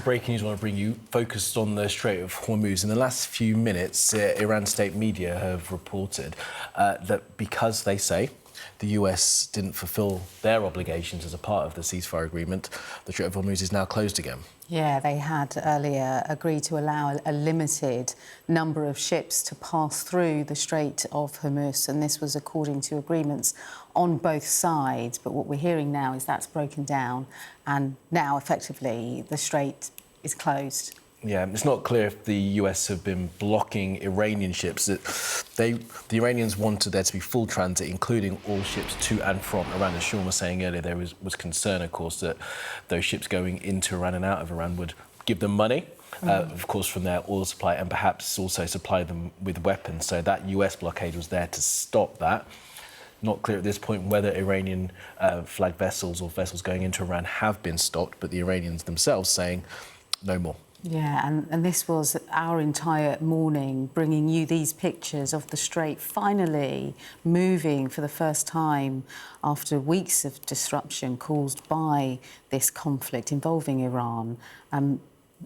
breaking news I want to bring you, focused on the Strait of Hormuz. In the last few minutes, Iran state media have reported that because they say the US didn't fulfil their obligations as a part of the ceasefire agreement, the Strait of Hormuz is now closed again. Yeah, they had earlier agreed to allow a limited number of ships to pass through the Strait of Hormuz, and this was according to agreements on both sides. But what we're hearing now is that's broken down, and now effectively the strait is closed. Yeah, it's not clear if the US have been blocking Iranian ships. The Iranians wanted there to be full transit, including all ships to and from Iran. As Sean was saying earlier, there was concern, of course, that those ships going into Iran and out of Iran would give them money, of course, from their oil supply, and perhaps also supply them with weapons. So that US blockade was there to stop that. Not clear at this point whether Iranian flagged vessels or vessels going into Iran have been stopped, but the Iranians themselves saying no more. Yeah, and this was our entire morning, bringing you these pictures of the Strait finally moving for the first time after weeks of disruption caused by this conflict involving Iran. And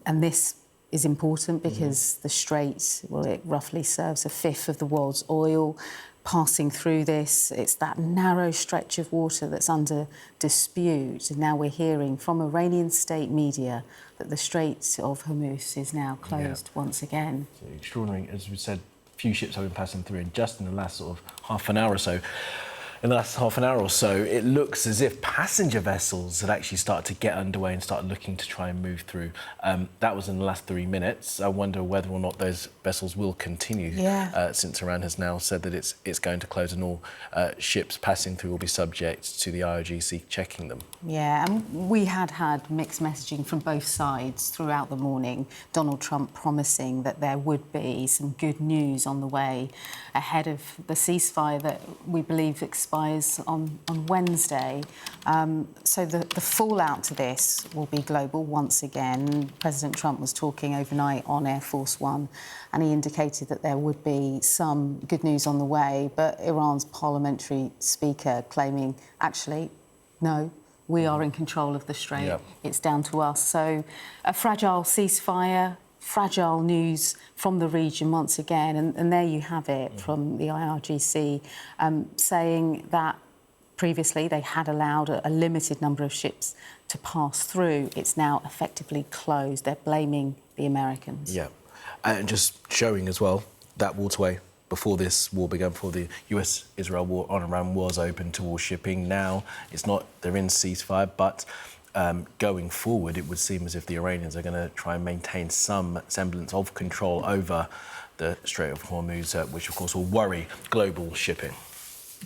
this is important because the Strait, well, it roughly serves a fifth of the world's oil. Passing through this, it's that narrow stretch of water that's under dispute. And now we're hearing from Iranian state media that the Strait of Hormuz is now closed once again. So extraordinary, as we said, few ships have been passing through, and just in the last sort of half an hour or so, it looks as if passenger vessels had actually started to get underway and started looking to try and move through. That was in the last 3 minutes. I wonder whether or not those vessels will continue, since Iran has now said that it's going to close and all ships passing through will be subject to the IRGC checking them. Yeah, and we had mixed messaging from both sides throughout the morning. Donald Trump promising that there would be some good news on the way ahead of the ceasefire that we believe expires on Wednesday. So the fallout to this will be global once again. President Trump was talking overnight on Air Force One, and he indicated that there would be some good news on the way, but Iran's parliamentary speaker claiming, actually, no, we are in control of the Strait. Yep. It's down to us. So a fragile ceasefire, fragile news from the region once again. And there you have it from the IRGC saying that previously they had allowed a limited number of ships to pass through. It's now effectively closed. They're blaming the Americans. Yeah, and just showing as well that waterway before this war began, before the US-Israel war on Iran was open to all shipping. Now it's not, they're in ceasefire, but going forward, it would seem as if the Iranians are going to try and maintain some semblance of control over the Strait of Hormuz, which of course will worry global shipping.